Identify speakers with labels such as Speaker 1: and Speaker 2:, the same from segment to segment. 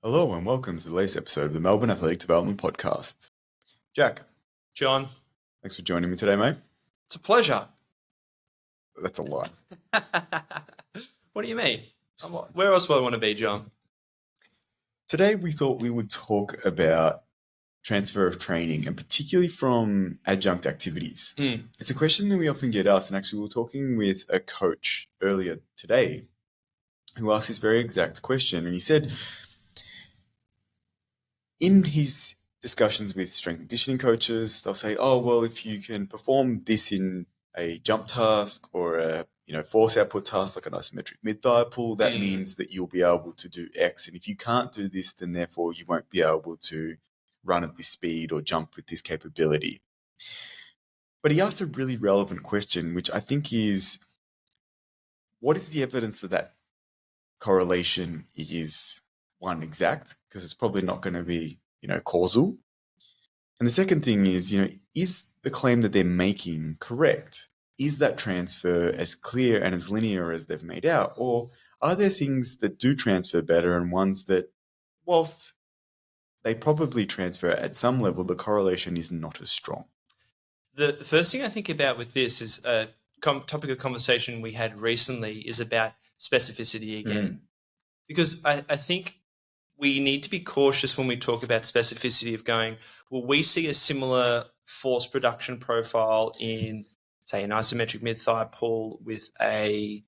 Speaker 1: Hello and welcome to the latest episode of the Melbourne Athletic Development Podcast. Jack,
Speaker 2: John,
Speaker 1: thanks for joining me today, mate.
Speaker 2: it's a pleasure.
Speaker 1: That's a lie.
Speaker 2: What do you mean? Where else would I want to be, John?
Speaker 1: Today we thought we would talk about transfer of training and particularly from adjunct activities. It's a question that we often get asked, and actually we were talking with a coach earlier today who asked this very exact question, and he said in his discussions with strength and conditioning coaches, they'll say, oh, well, if you can perform this in a jump task or a force output task like an isometric mid-thigh pull, that means that you'll be able to do X. And if you can't do this, then therefore you won't be able to run at this speed or jump with this capability. But he asked a really relevant question, which I think is, what is the evidence that that correlation is, one, exact? Because it's probably not going to be, causal. And the second thing is, is the claim that they're making correct? Is that transfer as clear and as linear as they've made out? Or are there things that do transfer better and ones that, whilst they probably transfer at some level, the correlation is not as strong?
Speaker 2: The first thing I think about with this is a topic of conversation we had recently is about specificity again. Because I think we need to be cautious when we talk about specificity of going, well, we see a similar force production profile in, say, an isometric mid-thigh pull with a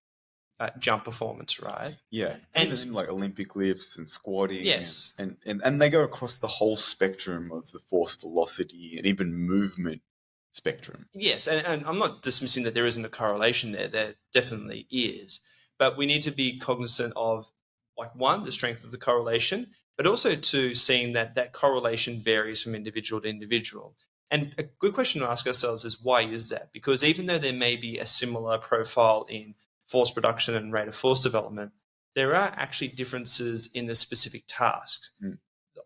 Speaker 2: jump performance, right?
Speaker 1: Yeah, and even like Olympic lifts and squatting.
Speaker 2: Yes.
Speaker 1: And they go across the whole spectrum of the force velocity and even movement spectrum.
Speaker 2: Yes, and I'm not dismissing that there isn't a correlation there. There definitely is. But we need to be cognizant of, like, one, the strength of the correlation, but also two, seeing that that correlation varies from individual to individual. And a good question to ask ourselves is, why is that? Because even though there may be a similar profile in force production and rate of force development, there are actually differences in the specific tasks.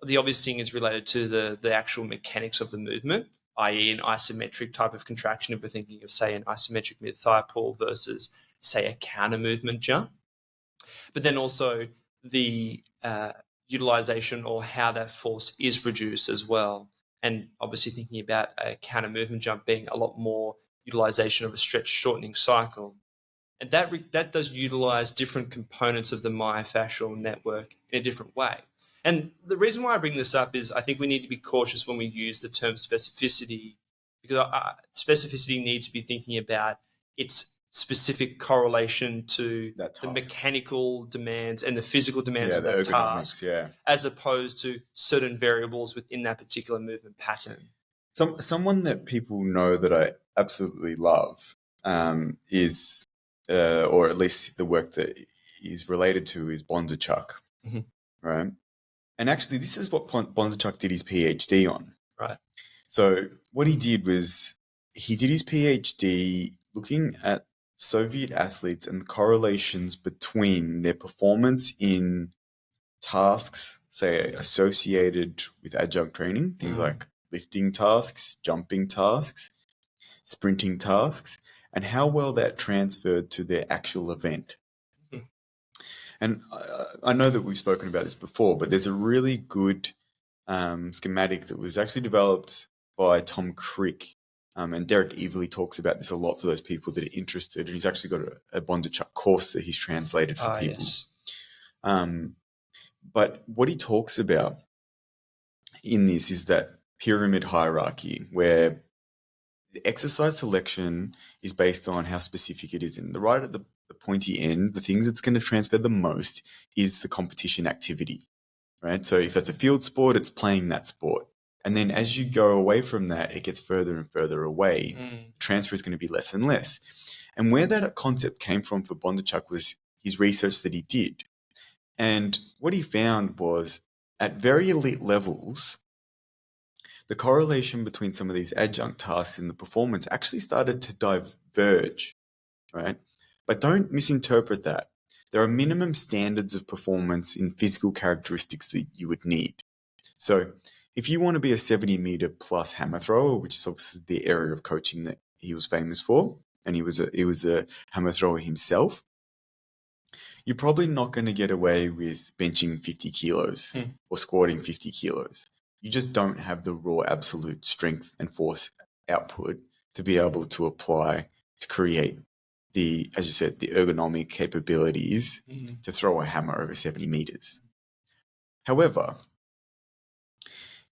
Speaker 2: The obvious thing is related to the actual mechanics of the movement, i.e. an isometric type of contraction if we're thinking of, say, an isometric mid-thigh pull versus, say, a counter movement jump. But then also the utilization or how that force is produced as well. And obviously thinking about a counter movement jump being a lot more utilization of a stretch shortening cycle. And that does utilize different components of the myofascial network in a different way. And the reason why I bring this up is I think we need to be cautious when we use the term specificity, because specificity needs to be thinking about its specific correlation to the mechanical demands and the physical demands of that task, as opposed to certain variables within that particular movement pattern.
Speaker 1: Someone that people know that I absolutely love is, or at least the work that is related to, is Bondarchuk, right? And actually, this is what Bondarchuk did his PhD on.
Speaker 2: Right.
Speaker 1: So what he did was he did his PhD looking at Soviet athletes and the correlations between their performance in tasks, say, associated with adjunct training, things like lifting tasks, jumping tasks, sprinting tasks, and how well that transferred to their actual event. And I know that we've spoken about this before, but there's a really good schematic that was actually developed by Tom Crick. And Derek Everly talks about this a lot for those people that are interested. And he's actually got a Bondarchuk course that he's translated for people. Yes. But what he talks about in this is that pyramid hierarchy where the exercise selection is based on how specific it is. And right at the pointy end, the things that's going to transfer the most is the competition activity, right? So if that's a field sport, it's playing that sport. And then as you go away from that, it gets further and further away. Transfer is going to be less and less. And where that concept came from for Bondarchuk was his research that he did. And what he found was at very elite levels, the correlation between some of these adjunct tasks in the performance actually started to diverge, right? But don't misinterpret that. There are minimum standards of performance in physical characteristics that you would need. So if you want to be a 70-meter plus hammer thrower, which is obviously the area of coaching that he was famous for, and he was a hammer thrower himself, you're probably not going to get away with benching 50 kilos or squatting 50 kilos. You just don't have the raw absolute strength and force output to be able to apply to create the, as you said, the ergonomic capabilities to throw a hammer over 70 meters. However,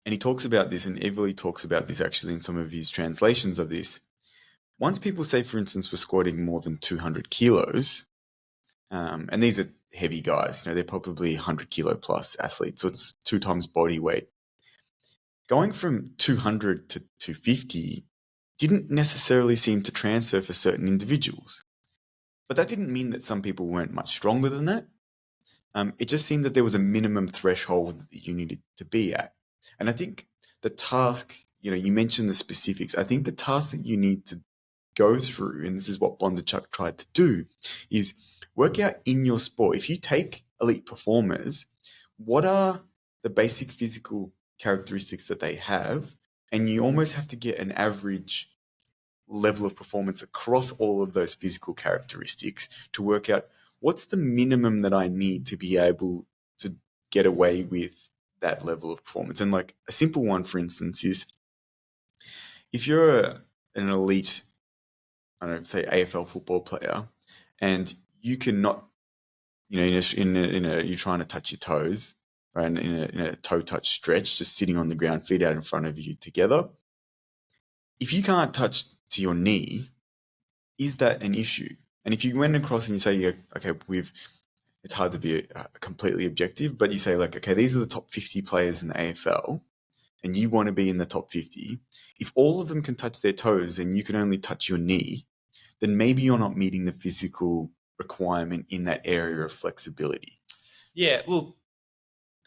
Speaker 1: and he talks about this, and Everly talks about this actually in some of his translations of this, once people say, for instance, we're squatting more than 200 kilos, and these are heavy guys, they're probably 100 kilo plus athletes, so it's 2 times body weight. Going from 200 to 250 didn't necessarily seem to transfer for certain individuals. But that didn't mean that some people weren't much stronger than that. It just seemed that there was a minimum threshold that you needed to be at. And I think the task, you mentioned the specifics. I think the task that you need to go through, and this is what Bondarchuk tried to do, is work out in your sport. If you take elite performers, what are the basic physical characteristics that they have? And you almost have to get an average level of performance across all of those physical characteristics to work out what's the minimum that I need to be able to get away with that level of performance. And like a simple one, for instance, is if you're an elite, I don't know, say AFL football player, and you cannot, you're trying to touch your toes, right, in a toe touch stretch, just sitting on the ground, feet out in front of you together. If you can't touch to your knee, is that an issue? And if you went across and you say, okay, it's hard to be completely objective, but you say like, okay, these are the top 50 players in the AFL, and you want to be in the top 50. If all of them can touch their toes and you can only touch your knee, then maybe you're not meeting the physical requirement in that area of flexibility.
Speaker 2: Yeah, well,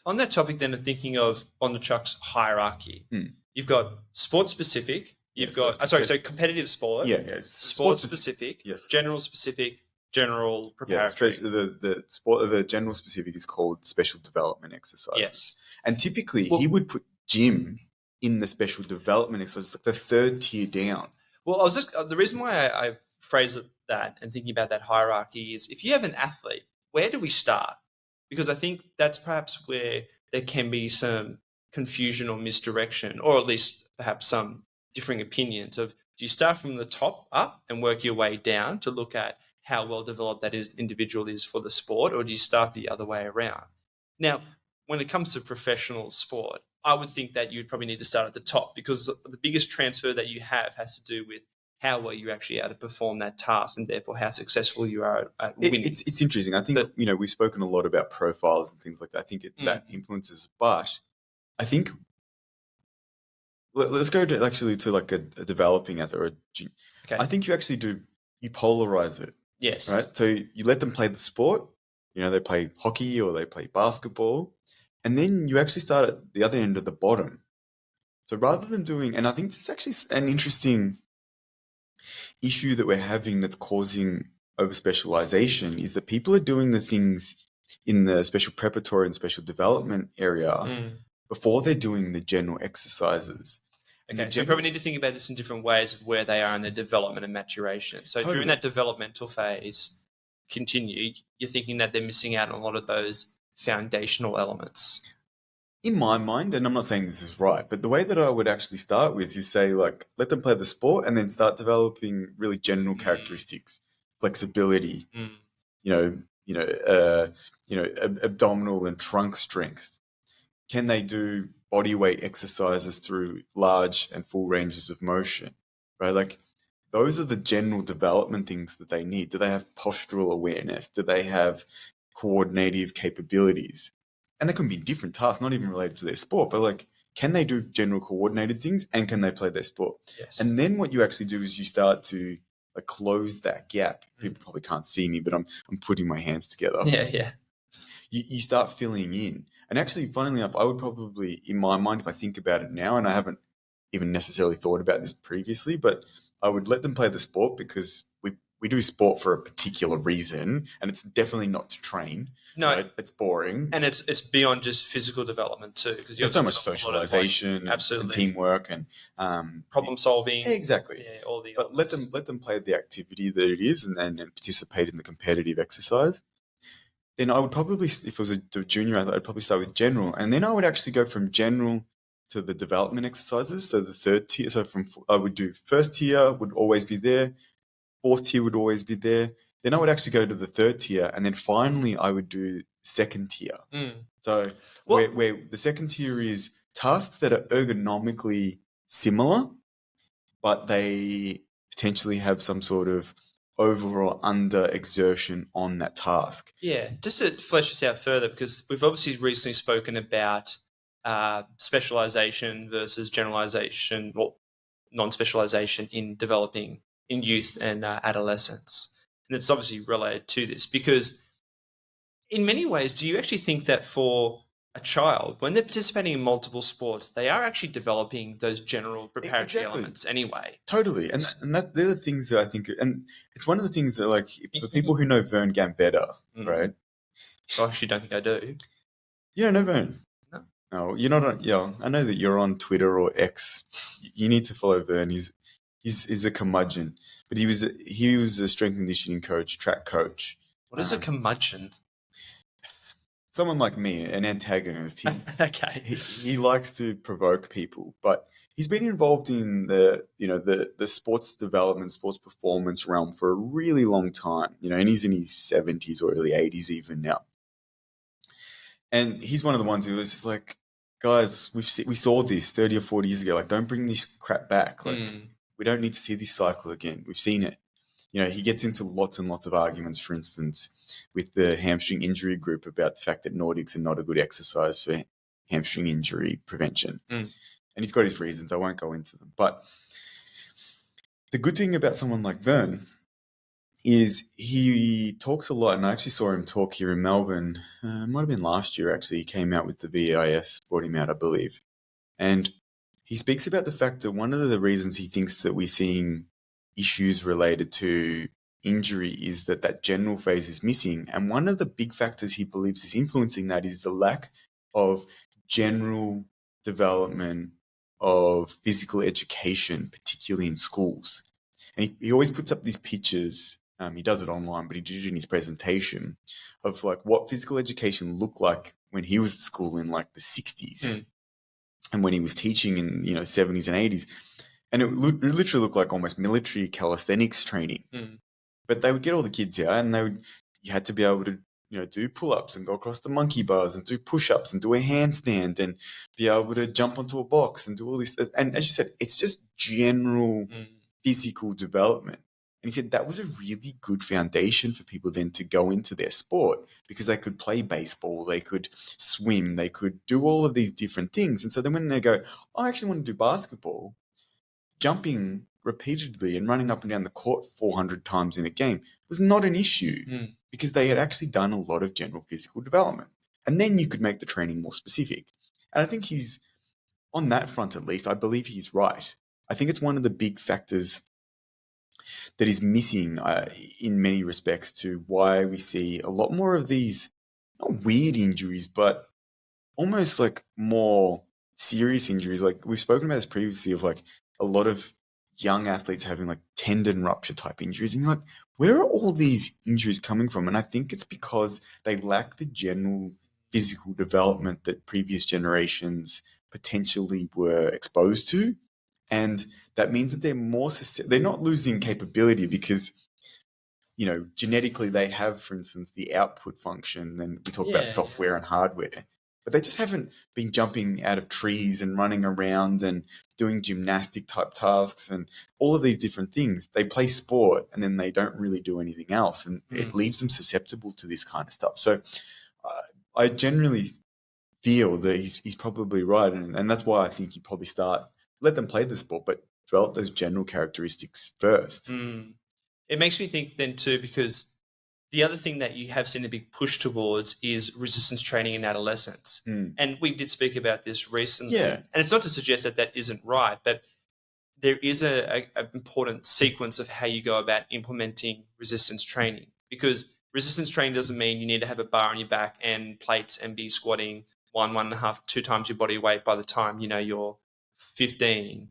Speaker 2: on that topic then, of thinking of Bondarchuk's hierarchy, you've got sport specific, you've got competitive sport, sport specific,
Speaker 1: yes,
Speaker 2: general specific, general preparatory.
Speaker 1: Yes, the general specific is called special development exercises.
Speaker 2: Yes,
Speaker 1: and typically he would put gym in the special development exercises, like the third tier down.
Speaker 2: Well, I was just the reason why I phrase it that and thinking about that hierarchy is if you have an athlete, where do we start? Because I think that's perhaps where there can be some confusion or misdirection, or at least perhaps some differing opinions of, do you start from the top up and work your way down to look at how well developed that individual is for the sport, or do you start the other way around? Now, when it comes to professional sport, I would think that you'd probably need to start at the top, because the biggest transfer that you have has to do with how well you're actually able to perform that task, and therefore how successful you are at winning.
Speaker 1: It's interesting. I think we've spoken a lot about profiles and things like that. I think that influences, but I think let's go to like a developing athlete. Okay. I think you actually you polarize it.
Speaker 2: Yes.
Speaker 1: Right. So you let them play the sport. They play hockey or they play basketball, and then you actually start at the other end of the bottom. So rather than and I think this is actually an interesting issue that we're having that's causing over-specialization, is that people are doing the things in the special preparatory and special development area before they're doing the general exercises.
Speaker 2: Okay, so we probably need to think about this in different ways of where they are in their development and maturation. So during that developmental phase, you're thinking that they're missing out on a lot of those foundational elements.
Speaker 1: In my mind, and I'm not saying this is right, but the way that I would actually start with is say, like, let them play the sport and then start developing really general characteristics, flexibility, abdominal and trunk strength. Can they do body weight exercises through large and full ranges of motion, right? Like, those are the general development things that they need. Do they have postural awareness? Do they have coordinative capabilities? And there can be different tasks, not even related to their sport, but like, can they do general coordinated things and can they play their sport?
Speaker 2: Yes.
Speaker 1: And then what you actually do is you start to close that gap. People probably can't see me, but I'm putting my hands together.
Speaker 2: Yeah.
Speaker 1: You start filling in. And actually, funnily enough, I would probably, in my mind, if I think about it now, and I haven't even necessarily thought about this previously, but I would let them play the sport because we do sport for a particular reason, and it's definitely not to train.
Speaker 2: No,
Speaker 1: right? It's boring,
Speaker 2: and it's beyond just physical development too, because
Speaker 1: there's so much socialization, and teamwork, and
Speaker 2: problem solving.
Speaker 1: Exactly.
Speaker 2: Yeah, all the.
Speaker 1: But
Speaker 2: elements.
Speaker 1: let them play the activity that it is, and participate in the competitive exercise. then I would probably, if it was a junior athlete, I'd probably start with general, and then I would actually go from general to the development exercises. So the third tier, so I would do first tier would always be there, fourth tier would always be there. Then I would actually go to the third tier, and then finally I would do second tier. So where the second tier is tasks that are ergonomically similar, but they potentially have some sort of over or under exertion on that task.
Speaker 2: Yeah, just to flesh this out further, because we've obviously recently spoken about specialization versus generalization or non-specialization in developing in youth and adolescence. And it's obviously related to this because in many ways, do you actually think that for a child, when they're participating in multiple sports, they are actually developing those general preparatory elements anyway?
Speaker 1: Totally. And they're the things that I think, and it's one of the things that, like, for people who know Vern Gambetta, right?
Speaker 2: I actually don't think I do.
Speaker 1: You don't know Vern?
Speaker 2: No,
Speaker 1: you're not on. Yeah, I know that you're on Twitter or X. You need to follow Vern. He's a curmudgeon, but he was a strength and conditioning coach, track coach.
Speaker 2: What is a curmudgeon?
Speaker 1: Someone like me, an antagonist.
Speaker 2: Okay.
Speaker 1: He likes to provoke people, but he's been involved in the sports development, sports performance realm for a really long time. And he's in his 70s or early 80s even now. And he's one of the ones who was just like, guys, we saw this 30 or 40 years ago. Like, don't bring this crap back. Like, we don't need to see this cycle again. We've seen it. He gets into lots and lots of arguments, for instance, with the hamstring injury group about the fact that Nordics are not a good exercise for hamstring injury prevention. And he's got his reasons. I won't go into them. But the good thing about someone like Vern is he talks a lot, and I actually saw him talk here in Melbourne. It might have been last year, actually. He came out with the VIS, brought him out, I believe. And he speaks about the fact that one of the reasons he thinks that we're seeing issues related to injury is that general phase is missing. And one of the big factors he believes is influencing that is the lack of general development of physical education, particularly in schools. And he always puts up these pictures. He does it online, but he did it in his presentation of like what physical education looked like when he was at school in like the 60s and when he was teaching in 70s and 80s. And it literally looked like almost military calisthenics training. But they would get all the kids out, and you had to be able to do pull-ups and go across the monkey bars and do push-ups and do a handstand and be able to jump onto a box and do all this. And as you said, it's just general physical development. And he said that was a really good foundation for people then to go into their sport because they could play baseball, they could swim, they could do all of these different things. And so then when they go, I actually want to do basketball, jumping repeatedly and running up and down the court 400 times in a game was not an issue because they had actually done a lot of general physical development. And then you could make the training more specific. And I think he's, on that front at least, I believe he's right. I think it's one of the big factors that is missing in many respects to why we see a lot more of these, not weird injuries, but almost like more serious injuries. Like we've spoken about this previously of like a lot of young athletes having like tendon rupture type injuries. And you're like, where are all these injuries coming from? And I think it's because they lack the general physical development that previous generations potentially were exposed to. And that means that they're not losing capability because, genetically they have, for instance, the output function. And we talk about software and hardware. But they just haven't been jumping out of trees and running around and doing gymnastic type tasks and all of these different things. They play sport and then they don't really do anything else. And it leaves them susceptible to this kind of stuff. So I generally feel that he's probably right. And that's why I think you probably let them play the sport, but develop those general characteristics first.
Speaker 2: It makes me think then too, because the other thing that you have seen a big push towards is resistance training in adolescence. And we did speak about this recently.
Speaker 1: Yeah.
Speaker 2: And it's not to suggest that isn't right, but there is an important sequence of how you go about implementing resistance training, because resistance training doesn't mean you need to have a bar on your back and plates and be squatting 1.5, 2 times your body weight by the time, you're 15.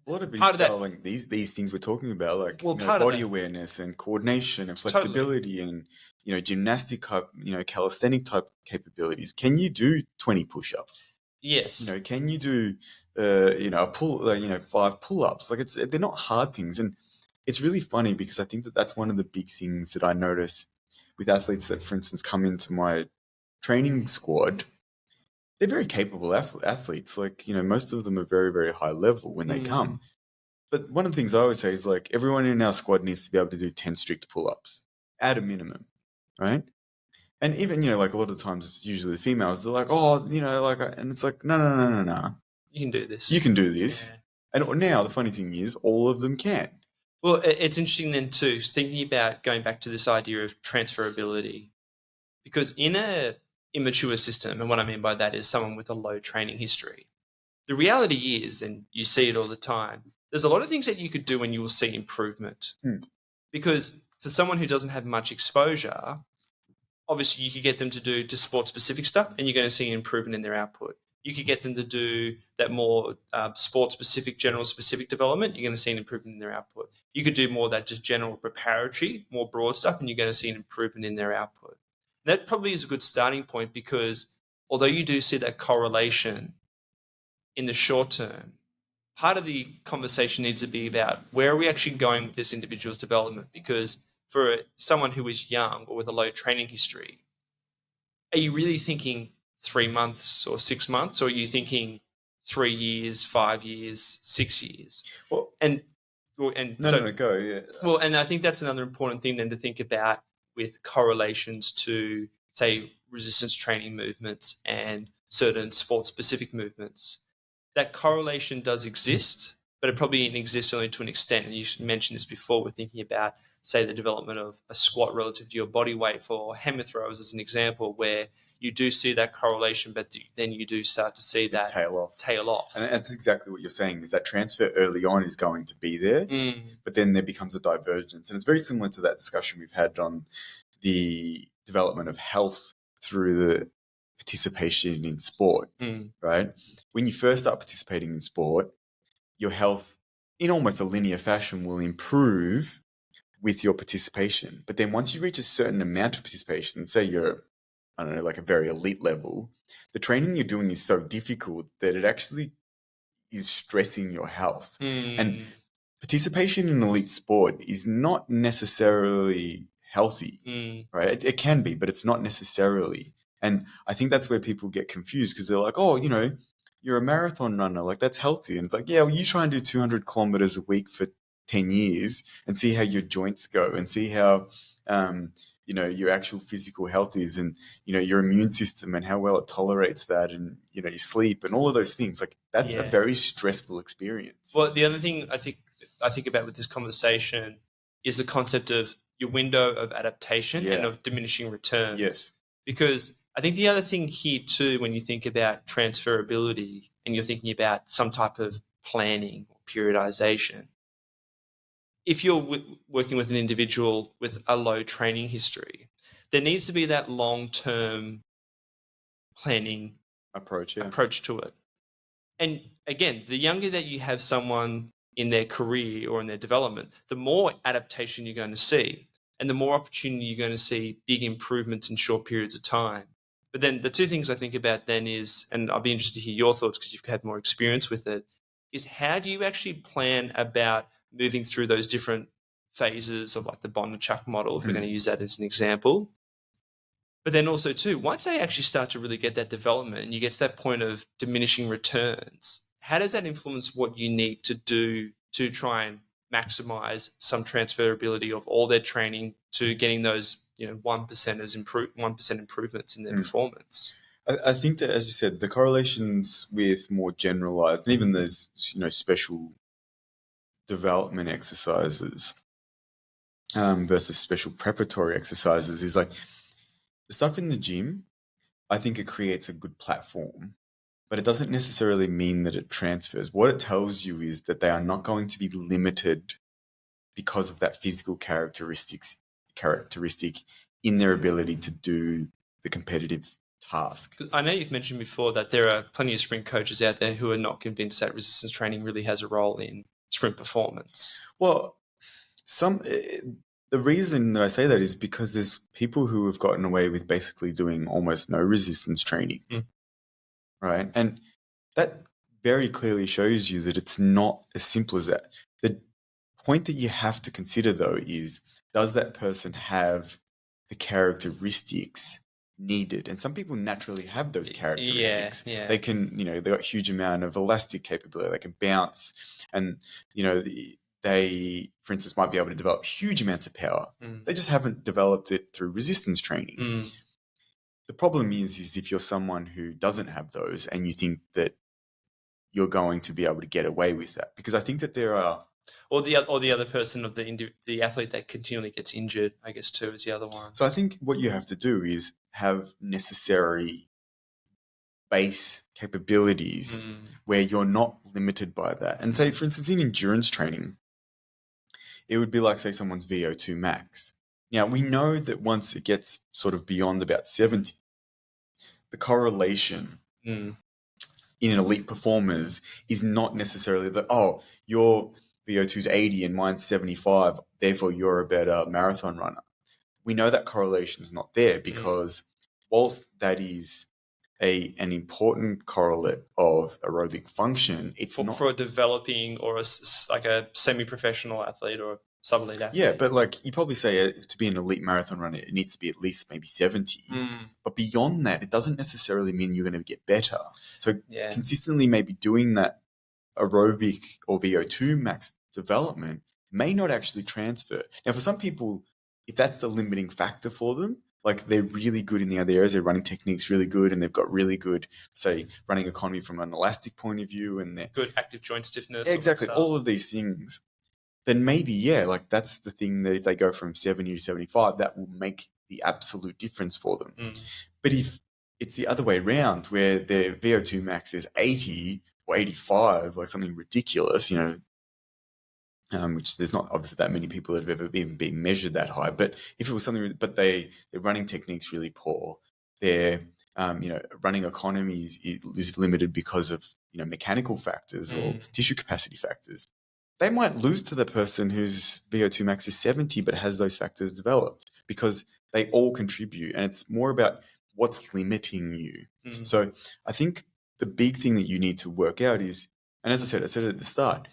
Speaker 1: A lot of
Speaker 2: part of
Speaker 1: these
Speaker 2: that,
Speaker 1: are like these things we're talking about, like
Speaker 2: well, part of
Speaker 1: body
Speaker 2: that,
Speaker 1: awareness and coordination and
Speaker 2: totally.
Speaker 1: flexibility and gymnastic type, calisthenic type capabilities. Can you do 20 push-ups?
Speaker 2: Yes.
Speaker 1: Can you do a pull, 5 pull-ups? Like they're not hard things, and it's really funny because I think that's one of the big things that I notice with athletes that, for instance, come into my training squad. They're very capable athletes. Like, most of them are very, very high level when they come. But one of the things I always say is, like, everyone in our squad needs to be able to do 10 strict pull-ups at a minimum, right? And even, like, a lot of times it's usually the females, they're like, oh, and it's like, no.
Speaker 2: You can do this.
Speaker 1: You can do this.
Speaker 2: Yeah.
Speaker 1: And now the funny thing is all of them can.
Speaker 2: Well, it's interesting then too, thinking about going back to this idea of transferability, because in a immature system, and what I mean by that is someone with a low training history, the reality is, and you see it all the time, there's a lot of things that you could do and you will see improvement. Because for someone who doesn't have much exposure, obviously you could get them to do just sport-specific stuff and you're going to see an improvement in their output. You could get them to do that more sport-specific, general-specific development. You're going to see an improvement in their output. You could do more of that just general preparatory, more broad stuff, and you're going to see an improvement in their output. That probably is a good starting point because although you do see that correlation in the short term, part of the conversation needs to be about where are we actually going with this individual's development? Because for someone who is young or with a low training history, are you really thinking 3 months or 6 months, or are you thinking 3 years, 5 years, 6 years?
Speaker 1: Well,
Speaker 2: go.
Speaker 1: Yeah.
Speaker 2: Well, and I think that's another important thing then to think about with correlations to, say, resistance training movements and certain sport-specific movements. That correlation does exist, but it probably exists only to an extent. And you mentioned this before. We're thinking about, say, the development of a squat relative to your body weight for hammer throwers as an example, where you do see that correlation, but then you do start to see that
Speaker 1: tail off.
Speaker 2: And
Speaker 1: that's exactly what you're saying, is that transfer early on is going to be there, but then there becomes a divergence. And it's very similar to that discussion we've had on the development of health through the participation in sport, right? When you first start participating in sport, your health in almost a linear fashion will improve with your participation. But then once you reach a certain amount of participation, say you're, I don't know, like a very elite level, the training you're doing is so difficult that it actually is stressing your health. And participation in elite sport is not necessarily healthy, right? It can be, but it's not necessarily. And I think that's where people get confused because they're like, oh, you're a marathon runner, like that's healthy. And it's like, yeah, well, you try and do 200 kilometers a week for 10 years and see how your joints go and see how, your actual physical health is and, your immune system and how well it tolerates that and, your sleep and all of those things. Like that's a very stressful experience.
Speaker 2: Well, the other thing I think about with this conversation is the concept of your window of adaptation and of diminishing returns.
Speaker 1: Yes.
Speaker 2: Because I think the other thing here too, when you think about transferability and you're thinking about some type of planning or periodization, if you're working with an individual with a low training history, there needs to be that long-term planning approach to it. And again, the younger that you have someone in their career or in their development, the more adaptation you're going to see and the more opportunity you're going to see big improvements in short periods of time. But then the two things I think about then is, and I'll be interested to hear your thoughts because you've had more experience with it, is how do you actually plan about moving through those different phases of like the Bondarchuk model, if we're going to use that as an example. But then also too, once they actually start to really get that development and you get to that point of diminishing returns, how does that influence what you need to do to try and maximize some transferability of all their training to getting those 1% improvements in their performance?
Speaker 1: I think that, as you said, the correlations with more generalized and even those special development exercises versus special preparatory exercises is like the stuff in the gym. I think it creates a good platform, but it doesn't necessarily mean that it transfers. What it tells you is that they are not going to be limited because of that physical characteristic in their ability to do the competitive task.
Speaker 2: I know you've mentioned before that there are plenty of sprint coaches out there who are not convinced that resistance training really has a role in sprint performance.
Speaker 1: Well, the reason that I say that is because there's people who have gotten away with basically doing almost no resistance training, right? And that very clearly shows you that it's not as simple as that. The point that you have to consider, though, is does that person have the characteristics needed? And some people naturally have those characteristics.
Speaker 2: Yeah.
Speaker 1: They can, they've got a huge amount of elastic capability. They can bounce, and they, for instance, might be able to develop huge amounts of power. They just haven't developed it through resistance training. The problem is if you're someone who doesn't have those and you think that you're going to be able to get away with that, because I think that there are,
Speaker 2: or the other person of the athlete that continually gets injured, I guess, too, is the other one.
Speaker 1: So I think what you have to do is have necessary base capabilities where you're not limited by that. And say, for instance, in endurance training, it would be like, say, someone's VO2 max. Now, we know that once it gets sort of beyond about 70, the correlation in elite performers is not necessarily that, oh, your VO2 is 80 and mine's 75, therefore you're a better marathon runner. We know that correlation is not there because whilst that is an important correlate of aerobic function, it's not
Speaker 2: for a developing or a semi-professional athlete or a sub-elite athlete.
Speaker 1: Yeah, but like you probably say to be an elite marathon runner, it needs to be at least maybe 70. But beyond that, it doesn't necessarily mean you're going to get better. So consistently maybe doing that aerobic or VO2 max development may not actually transfer. Now, for some people, if that's the limiting factor for them, like they're really good in the other areas, their running technique's really good, and they've got really good, say, running economy from an elastic point of view, and they're
Speaker 2: good active joint stiffness.
Speaker 1: Exactly, all of these things. Then maybe, like that's the thing that if they go from 70 to 75, that will make the absolute difference for them. But if it's the other way around, where their VO2 max is 80 or 85, like something ridiculous, which there's not obviously that many people that have ever been measured that high. But if it was something, but their running technique's really poor, their running economy is limited because of mechanical factors or tissue capacity factors, they might lose to the person whose VO2 max is 70 but has those factors developed, because they all contribute, and it's more about what's limiting you. So I think the big thing that you need to work out is, and as I said at the start,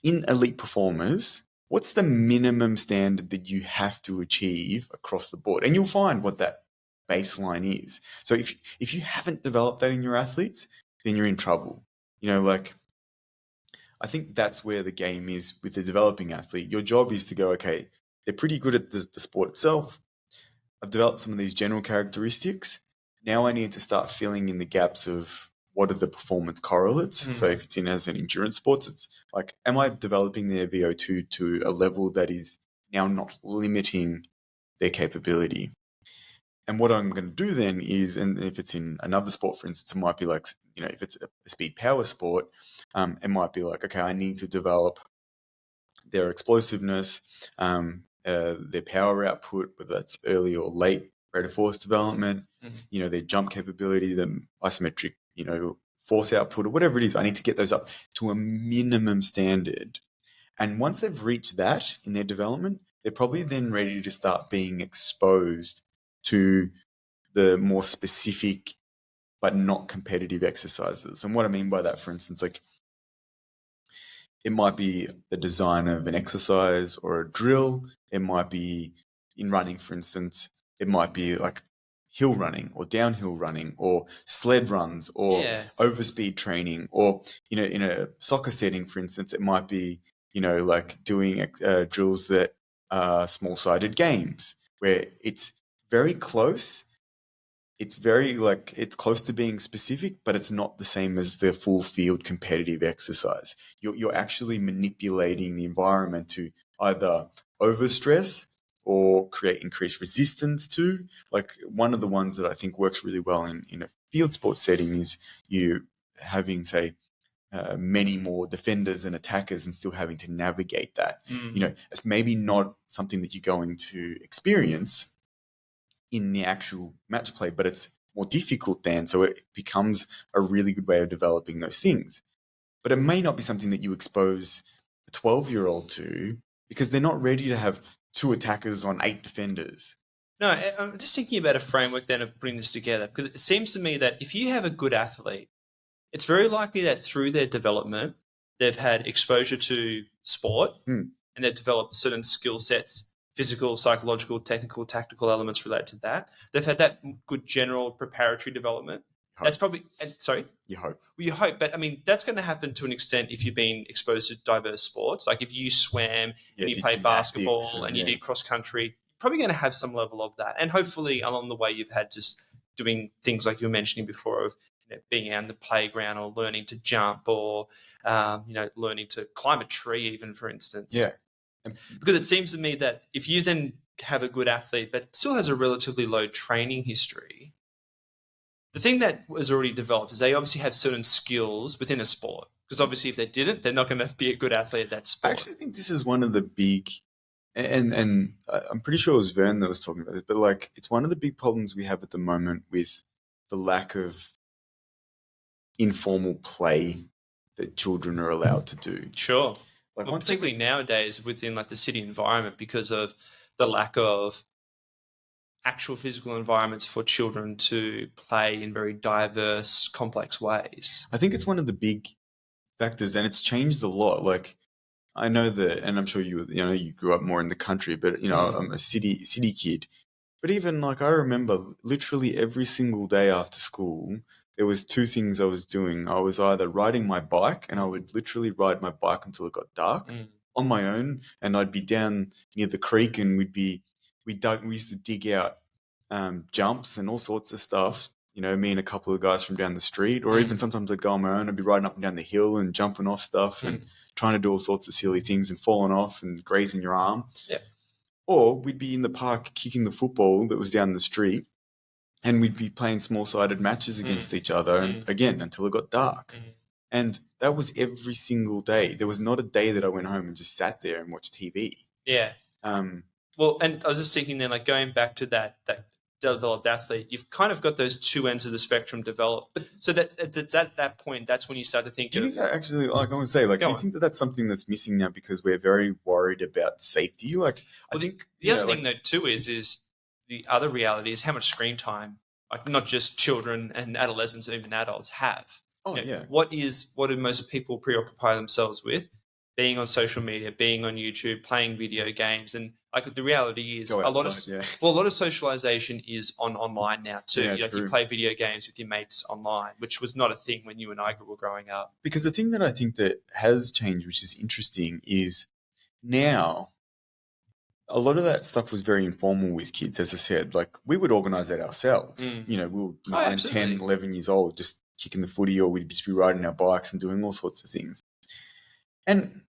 Speaker 1: in elite performers, what's the minimum standard that you have to achieve across the board? And you'll find what that baseline is. So if you haven't developed that in your athletes, then you're in trouble. I think that's where the game is with the developing athlete. Your job is to go, okay, they're pretty good at the sport itself. I've developed some of these general characteristics. Now I need to start filling in the gaps of what are the performance correlates. So if it's as an endurance sports, it's like, am I developing their VO2 to a level that is now not limiting their capability? And what I'm going to do then is, and if it's in another sport, for instance, it might be like, if it's a speed power sport, it might be like, okay, I need to develop their explosiveness, their power output, whether that's early or late rate of force development, their jump capability, the isometric, force output, or whatever it is. I need to get those up to a minimum standard. And once they've reached that in their development, they're probably then ready to start being exposed to the more specific but not competitive exercises. And what I mean by that, for instance, like it might be the design of an exercise or a drill. It might be in running, for instance, it might be like hill running or downhill running or sled runs or overspeed training, or, in a soccer setting, for instance, it might be, like doing drills that are small-sided games where it's very close. It's very it's close to being specific, but it's not the same as the full field competitive exercise. You're actually manipulating the environment to either overstress or create increased resistance to. Like one of the ones that I think works really well in a field sports setting is you having, say, many more defenders than attackers and still having to navigate that. It's maybe not something that you're going to experience in the actual match play, but it's more difficult then. So it becomes a really good way of developing those things. But it may not be something that you expose a 12-year-old to because they're not ready to have 2 attackers on 8 defenders.
Speaker 2: No, I'm just thinking about a framework then of putting this together, because it seems to me that if you have a good athlete, it's very likely that through their development, they've had exposure to sport and they've developed certain skill sets, physical, psychological, technical, tactical elements related to that. They've had that good general preparatory development. That's probably, sorry?
Speaker 1: You hope.
Speaker 2: Well, you hope, but I mean, that's going to happen to an extent if you've been exposed to diverse sports. Like if you swam and you played basketball and you did cross country, you're probably going to have some level of that. And hopefully along the way, you've had just doing things like you were mentioning before of being out in the playground or learning to jump or, learning to climb a tree even, for instance.
Speaker 1: Yeah.
Speaker 2: Because it seems to me that if you then have a good athlete but still has a relatively low training history, the thing that was already developed is they obviously have certain skills within a sport. Because obviously if they didn't, they're not going to be a good athlete at that sport.
Speaker 1: I actually think this is one of the big, and I'm pretty sure it was Vern that was talking about this, but like it's one of the big problems we have at the moment with the lack of informal play that children are allowed to do.
Speaker 2: Sure. Like particularly nowadays within like the city environment, because of the lack of actual physical environments for children to play in very diverse, complex ways.
Speaker 1: I think it's one of the big factors, and it's changed a lot. Like I know that, and I'm sure you grew up more in the country, but I'm a city kid. But even like I remember literally every single day after school, there was 2 things I was doing. I was either riding my bike, and I would literally ride my bike until it got dark on my own, and I'd be down near the creek, and we used to dig out jumps and all sorts of stuff. Me and a couple of guys from down the street, or even sometimes I'd go on my own. I'd be riding up and down the hill and jumping off stuff and trying to do all sorts of silly things and falling off and grazing your arm.
Speaker 2: Yeah.
Speaker 1: Or we'd be in the park kicking the football that was down the street, and we'd be playing small-sided matches against each other, and again, until it got dark. And that was every single day. There was not a day that I went home and just sat there and watched TV.
Speaker 2: Yeah. Well, and I was just thinking then, like going back to that developed athlete, you've kind of got those 2 ends of the spectrum developed. So that's at that point, that's when you start to think.
Speaker 1: Do you think that actually, like I want to say, like, do you think that that's something that's missing now because we're very worried about safety? Like, I think
Speaker 2: the other thing though too is the other reality is how much screen time, like not just children and adolescents, even adults have. What do most people preoccupy themselves with? Being on social media, being on YouTube, playing video games, and like the reality is a lot of socialization is online now too. You play video games with your mates online, which was not a thing when you and I were growing up.
Speaker 1: Because the thing that I think that has changed, which is interesting, is now a lot of that stuff was very informal with kids. As I said, like we would organise that ourselves. We were 9, 10, 11 years old, just kicking the footy, or we'd just be riding our bikes and doing all sorts of things. And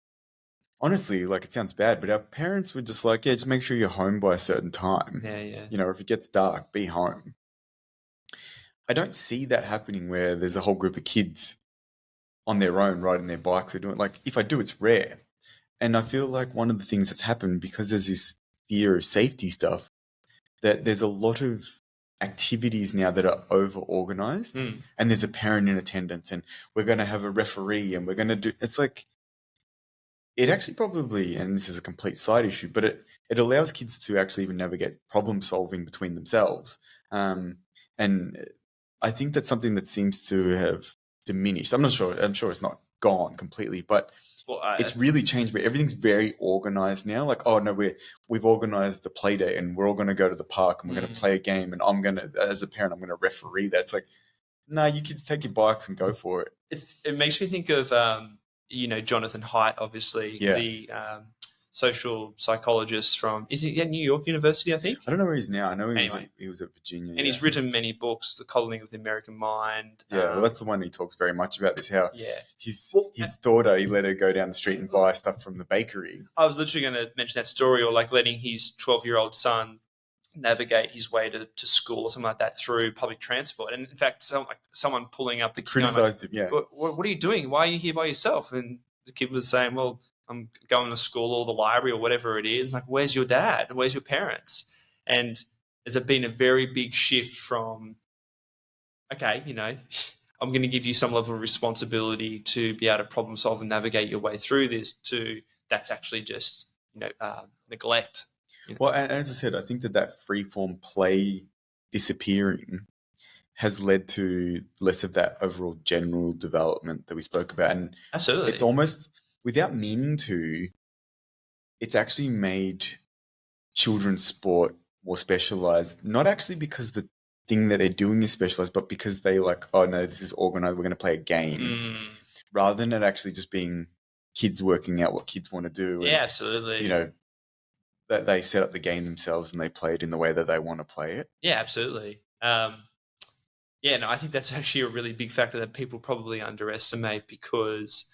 Speaker 1: honestly, like it sounds bad, but our parents were just like, just make sure you're home by a certain time.
Speaker 2: Yeah.
Speaker 1: If it gets dark, be home. I don't see that happening where there's a whole group of kids on their own riding their bikes or doing like, if I do, it's rare. And I feel like one of the things that's happened because there's this fear of safety stuff, that there's a lot of activities now that are over-organized and there's a parent in attendance and we're going to have a referee and we're going to do, it's like, it actually probably, and this is a complete side issue, but it allows kids to actually even navigate problem solving between themselves. And I think that's something that seems to have diminished. I'm sure it's not gone completely, but it's really changed where everything's very organized now. Like, oh no, we've organized the play day and we're all going to go to the park and we're going to play a game and I'm going to, as a parent, I'm going to referee that. It's like, no, you kids take your bikes and go for it.
Speaker 2: It makes me think of, Jonathan Haidt, obviously, the social psychologist from, is he at New York University, I think?
Speaker 1: I don't know where he is now. I know he was at Virginia.
Speaker 2: And he's written many books, The Coddling of the American Mind.
Speaker 1: Yeah, well, that's the one he talks very much about, this how his daughter, he let her go down the street and buy stuff from the bakery.
Speaker 2: I was literally going to mention that story, or like letting his 12-year-old son navigate his way to school or something like that through public transport. And in fact, someone pulling up the kid,
Speaker 1: criticized him,
Speaker 2: what are you doing? Why are you here by yourself? And the kid was saying, well, I'm going to school or the library or whatever it is. Like, where's your dad? Where's your parents? And there's been a very big shift from okay, I'm going to give you some level of responsibility to be able to problem solve and navigate your way through this, to that's actually just, neglect.
Speaker 1: Well, and as I said, I think that freeform play disappearing has led to less of that overall general development that we spoke about. And
Speaker 2: Absolutely.
Speaker 1: it's almost, without meaning to, it's actually made children's sport more specialized, not actually because the thing that they're doing is specialized, but because they like, oh no, this is organized, we're going to play a game, rather than it actually just being kids working out what kids want to do.
Speaker 2: Yeah,
Speaker 1: and,
Speaker 2: absolutely.
Speaker 1: That they set up the game themselves and they play it in the way that they want to play it.
Speaker 2: Yeah, absolutely. I think that's actually a really big factor that people probably underestimate, because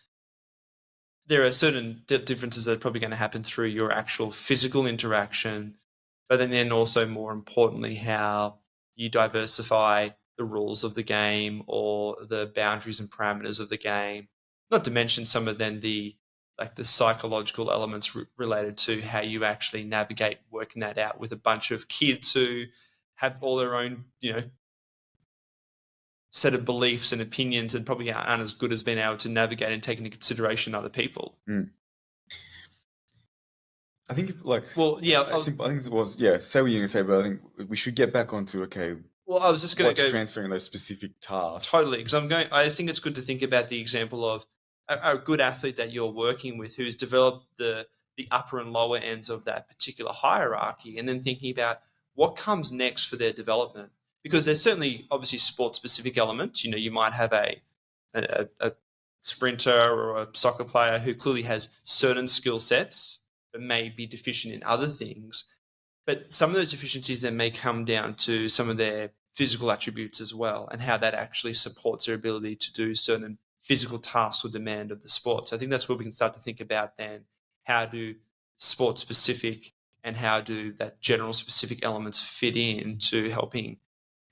Speaker 2: there are certain differences that are probably going to happen through your actual physical interaction, but then also, more importantly, how you diversify the rules of the game or the boundaries and parameters of the game. Not to mention some of then the psychological elements related to how you actually navigate working that out with a bunch of kids who have all their own, set of beliefs and opinions, and probably aren't as good as being able to navigate and take into consideration other people.
Speaker 1: I think
Speaker 2: I
Speaker 1: think it was, say what you're going to say, but I think we should get back onto, okay,
Speaker 2: well, I was just going to go
Speaker 1: transferring those specific tasks.
Speaker 2: Totally, because I think it's good to think about the example of a good athlete that you're working with who's developed the upper and lower ends of that particular hierarchy, and then thinking about what comes next for their development. Because there's certainly obviously sport specific elements. You might have a sprinter or a soccer player who clearly has certain skill sets but may be deficient in other things. But some of those deficiencies then may come down to some of their physical attributes as well, and how that actually supports their ability to do certain physical tasks or demand of the sport. So I think that's where we can start to think about then, how do sport specific and how do that general specific elements fit into helping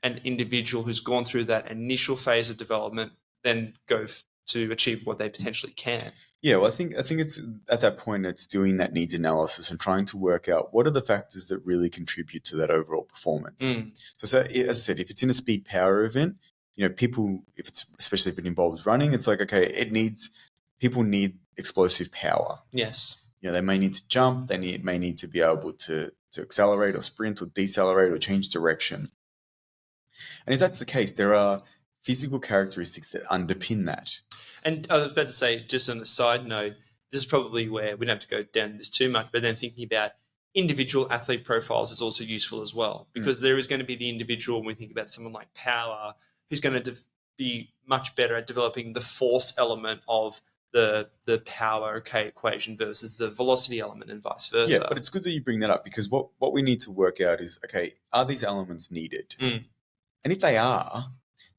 Speaker 2: an individual who's gone through that initial phase of development then go to achieve what they potentially can.
Speaker 1: Yeah, well, I think it's at that point, it's doing that needs analysis and trying to work out what are the factors that really contribute to that overall performance. So as I said, if it's in a speed power event, people, especially if it involves running, it's like, okay, people need explosive power.
Speaker 2: Yes.
Speaker 1: They may need to jump, may need to be able to accelerate or sprint or decelerate or change direction. And if that's the case, there are physical characteristics that underpin that.
Speaker 2: And I was about to say, just on a side note, this is probably where we don't have to go down this too much, but then thinking about individual athlete profiles is also useful as well, because there is going to be the individual, when we think about someone like Power, who's going to be much better at developing the force element of the power equation versus the velocity element, and vice versa.
Speaker 1: Yeah, but it's good that you bring that up, because what we need to work out is, okay, are these elements needed? And if they are,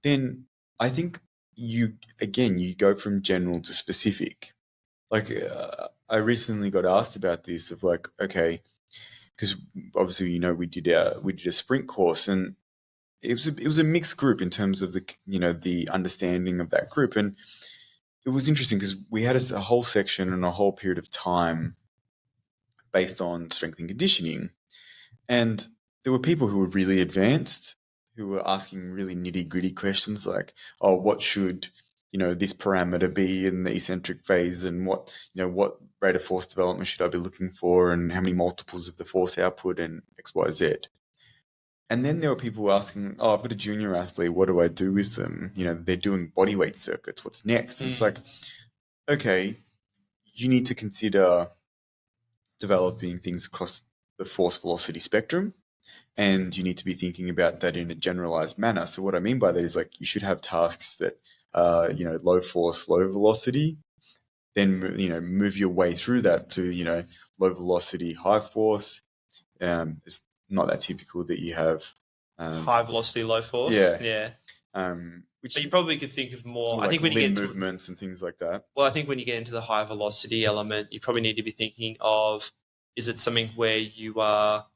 Speaker 1: then I think you go from general to specific. Like, I recently got asked about this of like, okay, because obviously, we did a sprint course, and it was a mixed group in terms of the understanding of that group. And it was interesting because we had a whole section and a whole period of time based on strength and conditioning. And there were people who were really advanced, who were asking really nitty-gritty questions like, oh, what should, this parameter be in the eccentric phase, and what rate of force development should I be looking for, and how many multiples of the force output, and X, Y, Z. And then there were people asking, oh, I've got a junior athlete, what do I do with them? They're doing bodyweight circuits, what's next? And it's like, okay, you need to consider developing things across the force velocity spectrum, and you need to be thinking about that in a generalized manner. So what I mean by that is, like, you should have tasks that low force, low velocity, then move your way through that to low velocity, high force. It's not that typical that you have
Speaker 2: high velocity, low force.
Speaker 1: Yeah.
Speaker 2: But you probably could think of more.
Speaker 1: Like,
Speaker 2: I think when you get into
Speaker 1: movements and things like that.
Speaker 2: Well, I think when you get into the high velocity element, you probably need to be thinking of, is it something where you are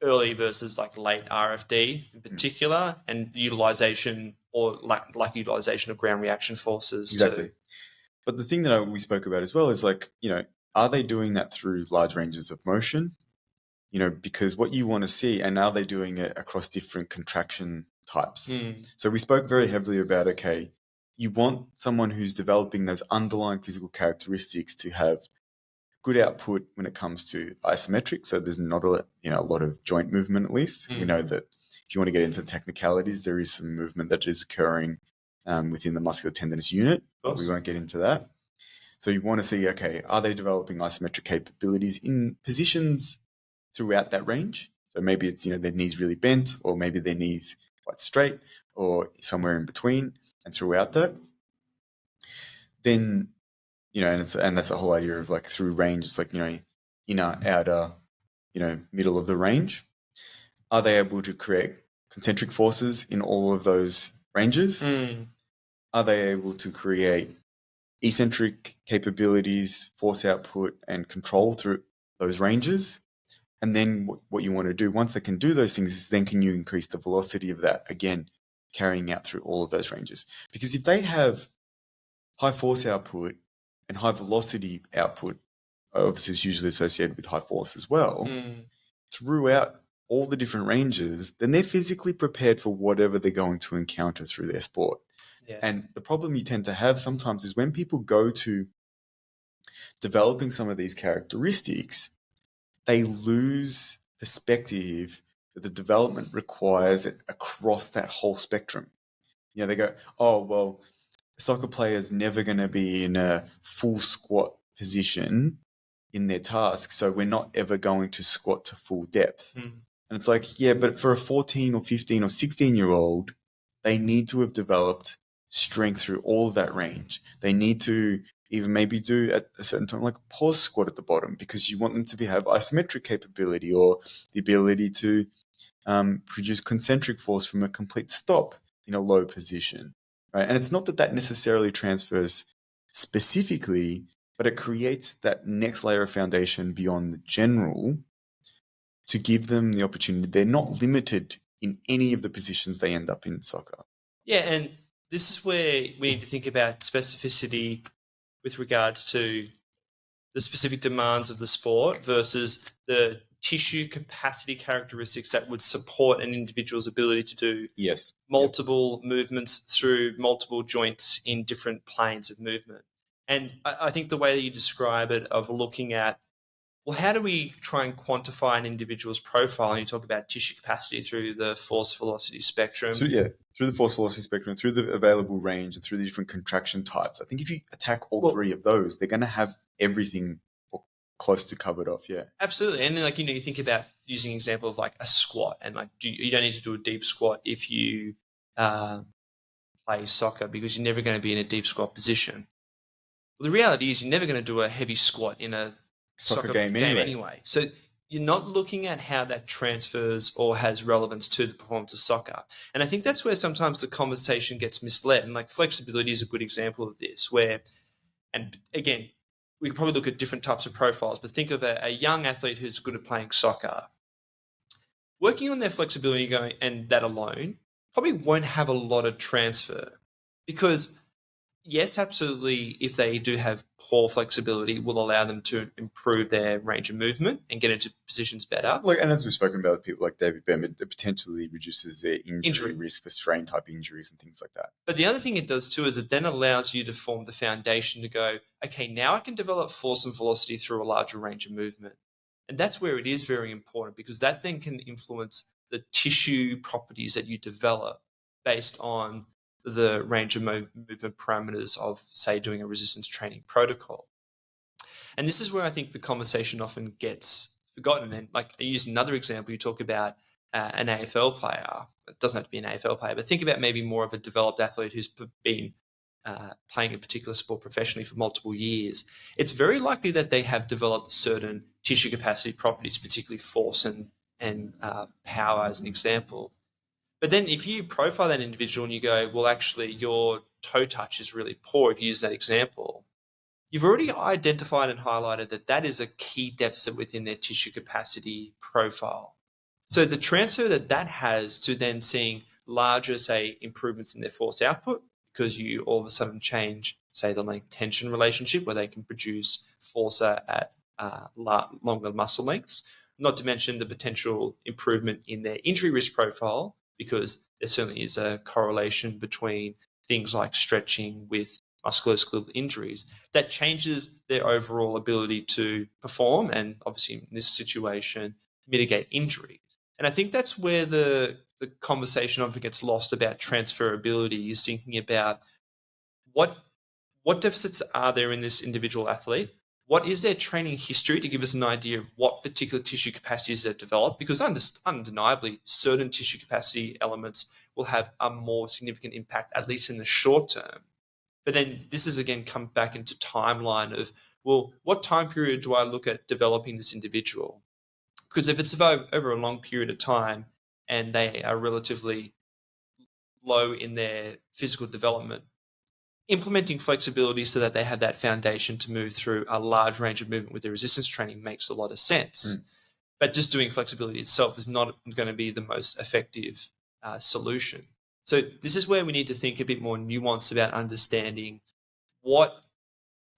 Speaker 2: early versus like late RFD in particular, and utilization or lack utilization of ground reaction forces.
Speaker 1: Exactly. But the thing that we spoke about as well is, like, are they doing that through large ranges of motion? Because what you want to see, and are they doing it across different contraction types. So we spoke very heavily about, okay, you want someone who's developing those underlying physical characteristics to have good output when it comes to isometric. So there's not a lot of joint movement, at least. We know that if you want to get into the technicalities, there is some movement that is occurring within the muscular tendinous unit, but we won't get into that. So you want to see, okay, are they developing isometric capabilities in positions throughout that range? So maybe it's, their knees really bent, or maybe their knees quite straight, or somewhere in between and throughout that. Then, and that's the whole idea of like through range. It's like, inner, outer, middle of the range. Are they able to create concentric forces in all of those ranges? Are they able to create eccentric capabilities, force output, and control through those ranges? And then what you want to do once they can do those things is then can you increase the velocity of that, again, carrying out through all of those ranges? Because if they have high force output and high velocity output, obviously is usually associated with high force as well, throughout all the different ranges, then they're physically prepared for whatever they're going to encounter through their sport.
Speaker 2: Yes.
Speaker 1: And the problem you tend to have sometimes is when people go to developing some of these characteristics, they lose perspective that the development requires it across that whole spectrum. They go, oh, well, a soccer player is never going to be in a full squat position in their task, so we're not ever going to squat to full depth. And it's like, yeah, but for a 14 or 15 or 16-year-old, they need to have developed strength through all of that range. They need to even maybe do at a certain time like a pause squat at the bottom, because you want them to have isometric capability or the ability to produce concentric force from a complete stop in a low position, right? And it's not that necessarily transfers specifically, but it creates that next layer of foundation beyond the general to give them the opportunity. They're not limited in any of the positions they end up in soccer.
Speaker 2: Yeah, and this is where we need to think about specificity with regards to the specific demands of the sport versus the tissue capacity characteristics that would support an individual's ability to do multiple movements through multiple joints in different planes of movement. And I think the way that you describe it of looking at, well, how do we try and quantify an individual's profile? And you talk about tissue capacity through the force velocity spectrum.
Speaker 1: So, through the force velocity spectrum, through the available range, and through the different contraction types. I think if you attack all three of those, they're going to have everything close to covered off. Yeah,
Speaker 2: absolutely. And then, you think about using an example of like a squat, and like you don't need to do a deep squat if you play soccer, because you're never going to be in a deep squat position. Well, the reality is you're never going to do a heavy squat in a soccer game anyway. So you're not looking at how that transfers or has relevance to the performance of soccer. And I think that's where sometimes the conversation gets misled. And like flexibility is a good example of this, where, and again, we can probably look at different types of profiles, but think of a young athlete who's good at playing soccer. Working on their flexibility and that alone probably won't have a lot of transfer, because yes, absolutely, if they do have poor flexibility, will allow them to improve their range of movement and get into positions better.
Speaker 1: And as we've spoken about with people like David Bem, it potentially reduces their injury risk for strain type injuries and things like that.
Speaker 2: But the other thing it does too is it then allows you to form the foundation to go, okay, now I can develop force and velocity through a larger range of movement. And that's where it is very important, because that then can influence the tissue properties that you develop based on the range of movement parameters of, say, doing a resistance training protocol. And this is where I think the conversation often gets forgotten. And like I use another example, you talk about an AFL player. It doesn't have to be an AFL player, but think about maybe more of a developed athlete who's been playing a particular sport professionally for multiple years. It's very likely that they have developed certain tissue capacity properties, particularly force and power as an example. But then if you profile that individual and you go, well, actually, your toe touch is really poor, if you use that example, you've already identified and highlighted that that is a key deficit within their tissue capacity profile. So the transfer that has to then seeing larger, say, improvements in their force output, because you all of a sudden change, say, the length tension relationship where they can produce force at longer muscle lengths, not to mention the potential improvement in their injury risk profile because there certainly is a correlation between things like stretching with musculoskeletal injuries that changes their overall ability to perform and obviously in this situation mitigate injury. And I think that's where the conversation often gets lost about transferability, is thinking about what deficits are there in this individual athlete? What is their training history to give us an idea of what particular tissue capacities they've developed? Because undeniably, certain tissue capacity elements will have a more significant impact, at least in the short term. But then this is again come back into timeline of, well, what time period do I look at developing this individual? Because if it's over a long period of time and they are relatively low in their physical development, implementing flexibility so that they have that foundation to move through a large range of movement with their resistance training makes a lot of sense. But just doing flexibility itself is not going to be the most effective solution. So this is where we need to think a bit more nuanced about understanding what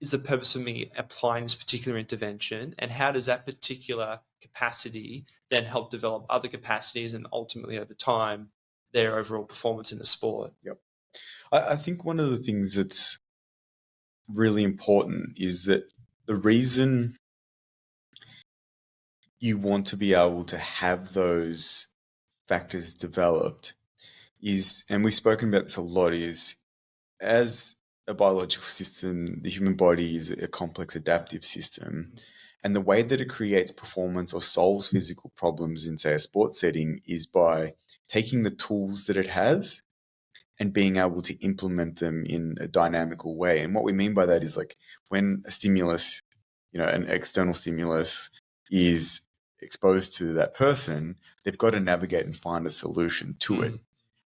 Speaker 2: is the purpose of me applying this particular intervention, and how does that particular capacity then help develop other capacities and ultimately over time their overall performance in the sport.
Speaker 1: Yep. I think one of the things that's really important is that the reason you want to be able to have those factors developed is, and we've spoken about this a lot, is as a biological system, the human body is a complex adaptive system. And the way that it creates performance or solves physical problems in, say, a sports setting is by taking the tools that it has and being able to implement them in a dynamical way. And what we mean by that is, like, when a stimulus, an external stimulus is exposed to that person, they've got to navigate and find a solution to it.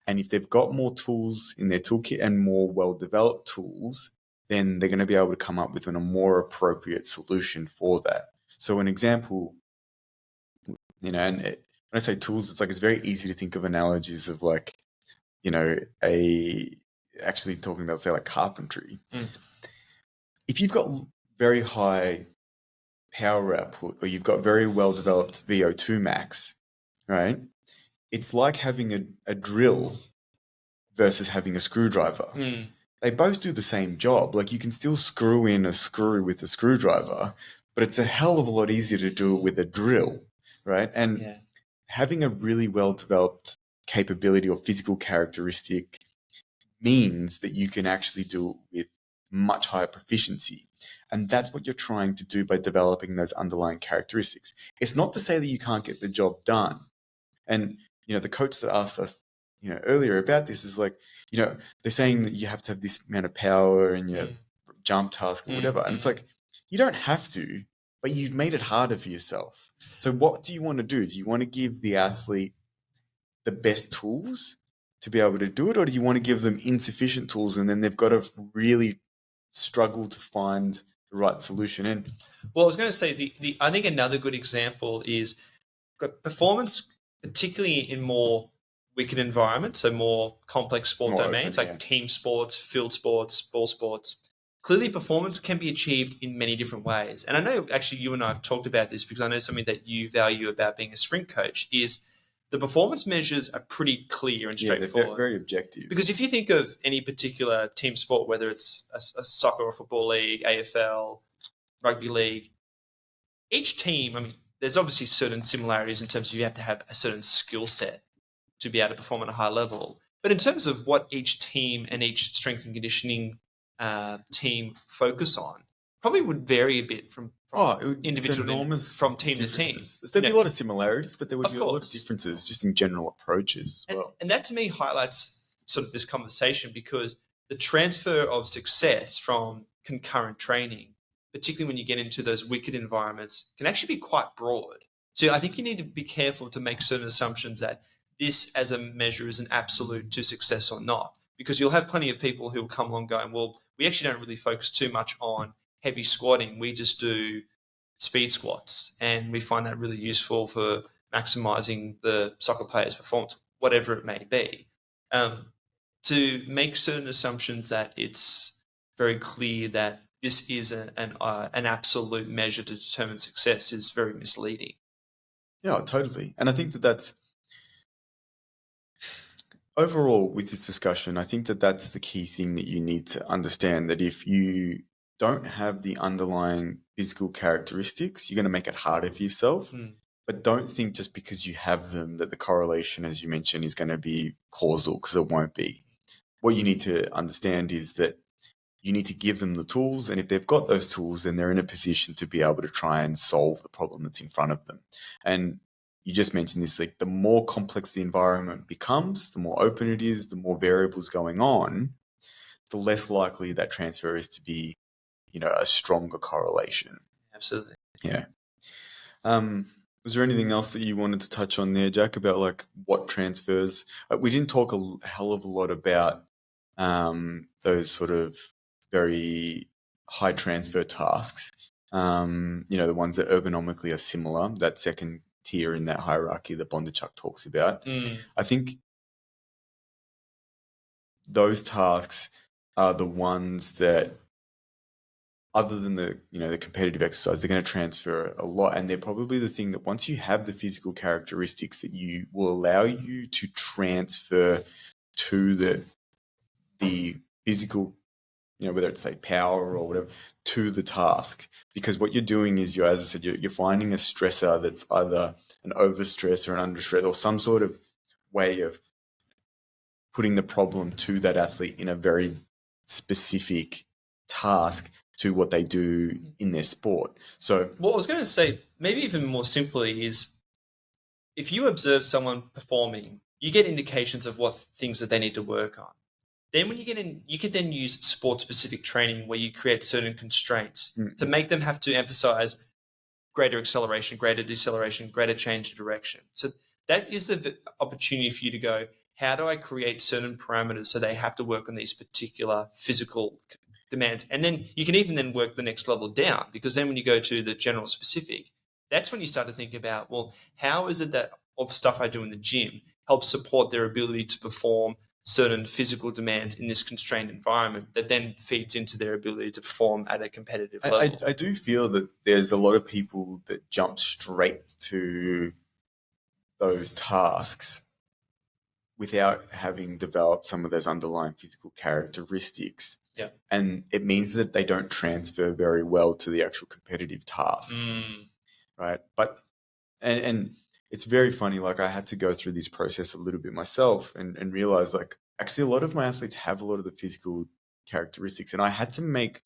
Speaker 1: And if they've got more tools in their toolkit and more well-developed tools, then they're going to be able to come up with a more appropriate solution for that. So an example, and when I say tools, it's very easy to think of analogies of actually talking about, say, like carpentry. If you've got very high power output, or you've got very well-developed VO2 max, right? It's like having a drill versus having a screwdriver. They both do the same job. Like, you can still screw in a screw with a screwdriver, but it's a hell of a lot easier to do it with a drill, right? And having a really well-developed capability or physical characteristic means that you can actually do it with much higher proficiency. And that's what you're trying to do by developing those underlying characteristics. It's not to say that you can't get the job done. And, the coach that asked us, earlier about this is like, they're saying that you have to have this amount of power and your jump task or whatever. And it's like, you don't have to, but you've made it harder for yourself. So what do you want to do? Do you want to give the athlete the best tools to be able to do it? Or do you want to give them insufficient tools and then they've got to really struggle to find the right solution? And
Speaker 2: well, I was going to say, I think another good example is performance, particularly in more wicked environments, so more complex sport domains, like team sports, field sports, ball sports. Clearly, performance can be achieved in many different ways. And I know actually you and I have talked about this, because I know something that you value about being a sprint coach is the performance measures are pretty clear and straightforward.
Speaker 1: They're very objective.
Speaker 2: Because if you think of any particular team sport, whether it's a soccer or football league, AFL, rugby league, each team, there's obviously certain similarities in terms of you have to have a certain skill set to be able to perform at a high level. But in terms of what each team and each strength and conditioning team focus on, probably would vary a bit from individual from team to team.
Speaker 1: There'd be a lot of similarities, but there would be a lot of differences just in general approaches as well.
Speaker 2: And that to me highlights sort of this conversation, because the transfer of success from concurrent training, particularly when you get into those wicked environments, can actually be quite broad. So I think you need to be careful to make certain assumptions that this as a measure is an absolute to success or not, because you'll have plenty of people who will come along going, well, we actually don't really focus too much on heavy squatting. We just do speed squats, and we find that really useful for maximizing the soccer player's performance, whatever it may be. To make certain assumptions that it's very clear that this is an absolute measure to determine success is very misleading.
Speaker 1: Yeah, totally. And I think that's overall, with this discussion, I think that that's the key thing that you need to understand, that if you don't have the underlying physical characteristics, you're going to make it harder for yourself. But don't think just because you have them that the correlation, as you mentioned, is going to be causal, because it won't be. What you need to understand is that you need to give them the tools, and if they've got those tools, then they're in a position to be able to try and solve the problem that's in front of them. And you just mentioned this, like the more complex the environment becomes, the more open it is, the more variables going on, the less likely that transfer is to be, a stronger correlation.
Speaker 2: Absolutely.
Speaker 1: Yeah. Was there anything else that you wanted to touch on there, Jack, about like what transfers? We didn't talk a hell of a lot about those sort of very high transfer tasks. The ones that ergonomically are similar, that second tier in that hierarchy that Bondarchuk talks about. I think those tasks are the ones that, other than the competitive exercise, they're going to transfer a lot, and they're probably the thing that once you have the physical characteristics that you will allow you to transfer to the physical, whether it's say power or whatever, to the task. Because what you're doing is as I said, you're finding a stressor that's either an overstress or an understress, or some sort of way of putting the problem to that athlete in a very specific task to what they do in their sport. So
Speaker 2: what I was going to say, maybe even more simply, is if you observe someone performing, you get indications of what things that they need to work on. Then when you get in, you could then use sport-specific training where you create certain constraints to make them have to emphasize greater acceleration, greater deceleration, greater change of direction. So that is the opportunity for you to go, how do I create certain parameters so they have to work on these particular physical demands? And then you can even then work the next level down, because then when you go to the general specific, that's when you start to think about, well, how is it that of stuff I do in the gym helps support their ability to perform certain physical demands in this constrained environment that then feeds into their ability to perform at a competitive level.
Speaker 1: I do feel that there's a lot of people that jump straight to those tasks without having developed some of those underlying physical characteristics.
Speaker 2: Yeah.
Speaker 1: And it means that they don't transfer very well to the actual competitive task. Right. But, and it's very funny, like I had to go through this process a little bit myself and realize, like, actually a lot of my athletes have a lot of the physical characteristics, and I had to make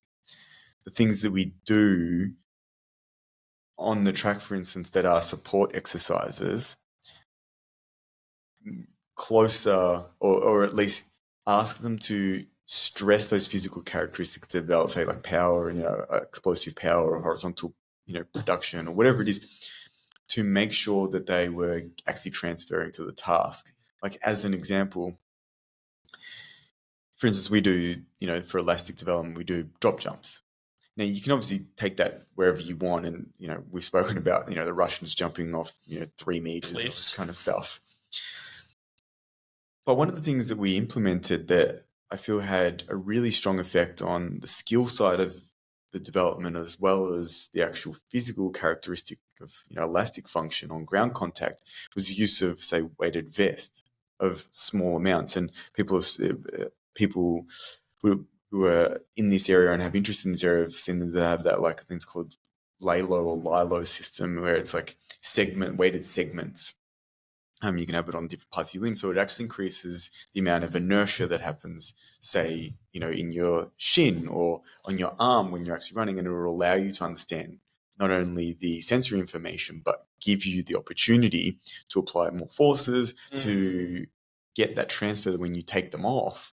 Speaker 1: the things that we do on the track, for instance, that are support exercises, closer, or at least ask them to stress those physical characteristics to develop, say like power, explosive power, or horizontal, production, or whatever it is, to make sure that they were actually transferring to the task. Like, as an example, for instance, we do, for elastic development, we do drop jumps. Now, you can obviously take that wherever you want, and, we've spoken about, the Russians jumping off, 3 meters, all this kind of stuff. But one of the things that we implemented that I feel had a really strong effect on the skill side of the development, as well as the actual physical characteristic of, elastic function on ground contact, was the use of, say, weighted vest of small amounts. And people who are in this area and have interest in this area have seen that they have that, like, I think it's called LALO or LILO system, where it's like weighted segments. You can have it on different parts of your limb, so it actually increases the amount of inertia that happens, say, in your shin or on your arm when you're actually running, and it will allow you to understand not only the sensory information, but give you the opportunity to apply more forces to get that transfer when you take them off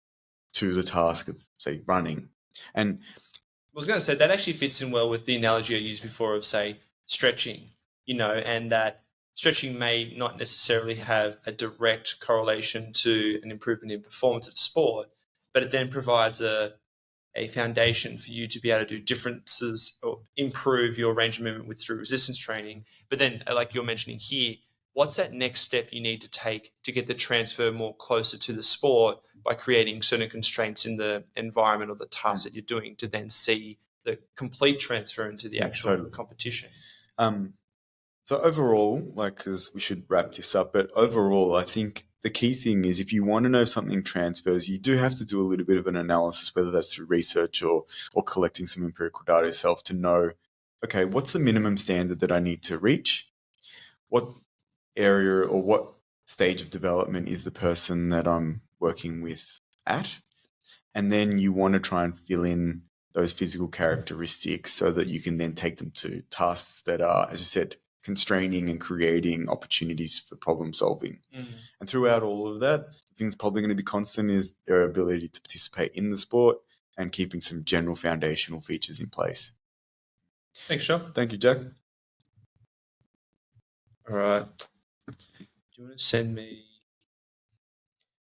Speaker 1: to the task of, say, running. And
Speaker 2: I was going to say that actually fits in well with the analogy I used before of, say, stretching, and that stretching may not necessarily have a direct correlation to an improvement in performance of sport, but it then provides a foundation for you to be able to do differences or improve your range of movement through resistance training. But then, like you're mentioning here, what's that next step you need to take to get the transfer more closer to the sport by creating certain constraints in the environment or the task that you're doing to then see the complete transfer into the actual competition?
Speaker 1: So overall, like, because we should wrap this up, but overall, I think the key thing is if you want to know if something transfers, you do have to do a little bit of an analysis, whether that's through research or collecting some empirical data yourself to know, okay, what's the minimum standard that I need to reach? What area or what stage of development is the person that I'm working with at? And then you want to try and fill in those physical characteristics so that you can then take them to tasks that are, as I said, constraining and creating opportunities for problem solving. And throughout all of that, the thing's probably going to be constant is their ability to participate in the sport and keeping some general foundational features in place.
Speaker 2: Thanks, Sean.
Speaker 1: Thank you, Jack.
Speaker 2: All right. Do you want to send me